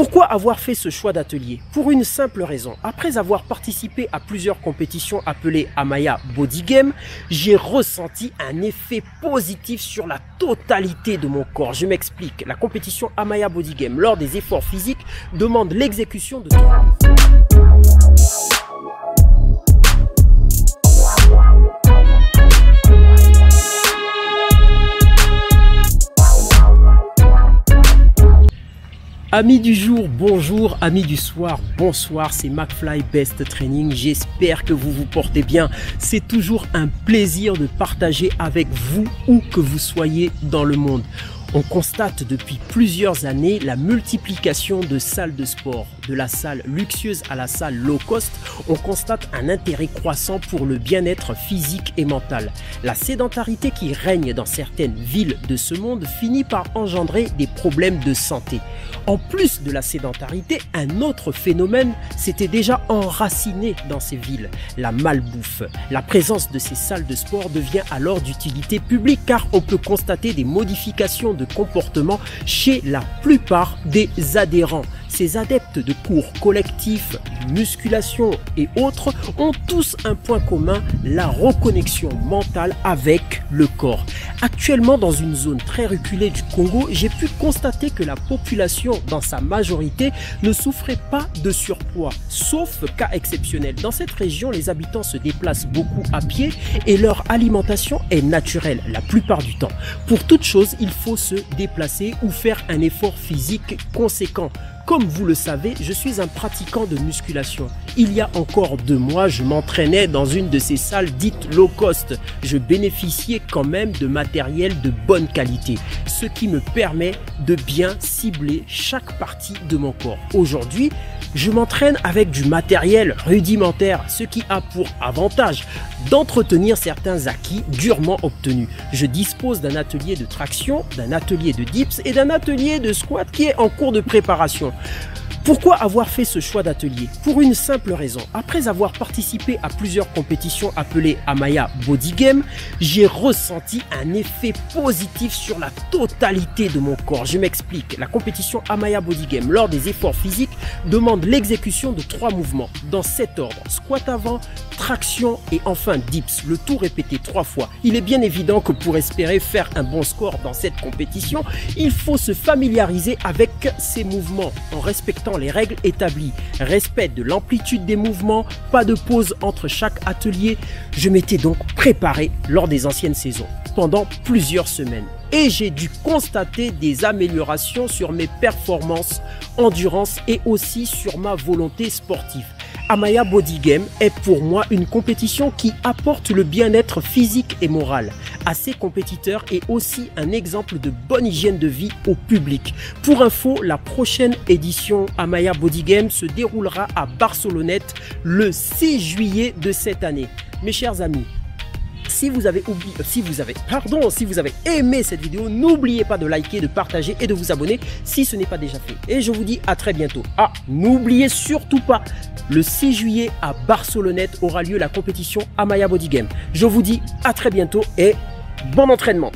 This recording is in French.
Pourquoi avoir fait ce choix d'atelier? Pour une simple raison. Après avoir participé à plusieurs compétitions appelées Amaya Body Game, j'ai ressenti un effet positif sur la totalité de mon corps. Je m'explique. La compétition Amaya Body Game, lors des efforts physiques, demande l'exécution de 3 mouvements. Amis du jour, bonjour, amis du soir, bonsoir, c'est McFly Best Training, j'espère que vous vous portez bien. C'est toujours un plaisir de partager avec vous où que vous soyez dans le monde. On constate depuis plusieurs années la multiplication de salles de sport. De la salle luxueuse à la salle low cost, on constate un intérêt croissant pour le bien-être physique et mental. La sédentarité qui règne dans certaines villes de ce monde finit par engendrer des problèmes de santé. En plus de la sédentarité, un autre phénomène s'était déjà enraciné dans ces villes, la malbouffe. La présence de ces salles de sport devient alors d'utilité publique car on peut constater des modifications de comportement chez la plupart des adhérents. Ces adeptes de cours collectifs, musculation et autres ont tous un point commun, la reconnexion mentale avec le corps. Actuellement, dans une zone très reculée du Congo, j'ai pu constater que la population, dans sa majorité, ne souffrait pas de surpoids, sauf cas exceptionnel. Dans cette région, les habitants se déplacent beaucoup à pied et leur alimentation est naturelle la plupart du temps. Pour toute chose, il faut se déplacer ou faire un effort physique conséquent. Comme vous le savez, je suis un pratiquant de musculation. Il y a encore 2 mois, je m'entraînais dans une de ces salles dites low cost. Je bénéficiais quand même de matériel de bonne qualité, ce qui me permet de bien cibler chaque partie de mon corps. Aujourd'hui, je m'entraîne avec du matériel rudimentaire, ce qui a pour avantage d'entretenir certains acquis durement obtenus. Je dispose d'un atelier de traction, d'un atelier de dips et d'un atelier de squat qui est en cours de préparation. Pourquoi avoir fait ce choix d'atelier? Pour une simple raison. Après avoir participé à plusieurs compétitions appelées Amaya Body Game, j'ai ressenti un effet positif sur la totalité de mon corps. Je m'explique. La compétition Amaya Body Game, lors des efforts physiques, demande l'exécution de 3 mouvements dans cet ordre. Squat avant, traction et enfin dips. Le tout répété 3 fois. Il est bien évident que pour espérer faire un bon score dans cette compétition, il faut se familiariser avec ces mouvements en respectant les règles établies. Respect de l'amplitude des mouvements, pas de pause entre chaque atelier. Je m'étais donc préparé lors des anciennes saisons pendant plusieurs semaines et j'ai dû constater des améliorations sur mes performances, endurance et aussi sur ma volonté sportive. Amaya Body Game est pour moi une compétition qui apporte le bien-être physique et moral à ses compétiteurs et aussi un exemple de bonne hygiène de vie au public. Pour info, la prochaine édition Amaya Body Game se déroulera à Barcelonnette le 6 juillet de cette année. Mes chers amis, si vous avez aimé cette vidéo, n'oubliez pas de liker, de partager et de vous abonner si ce n'est pas déjà fait. Et je vous dis à très bientôt. Ah, n'oubliez surtout pas, le 6 juillet à Barcelonnette aura lieu la compétition Amaya Body Game. Je vous dis à très bientôt et bon entraînement.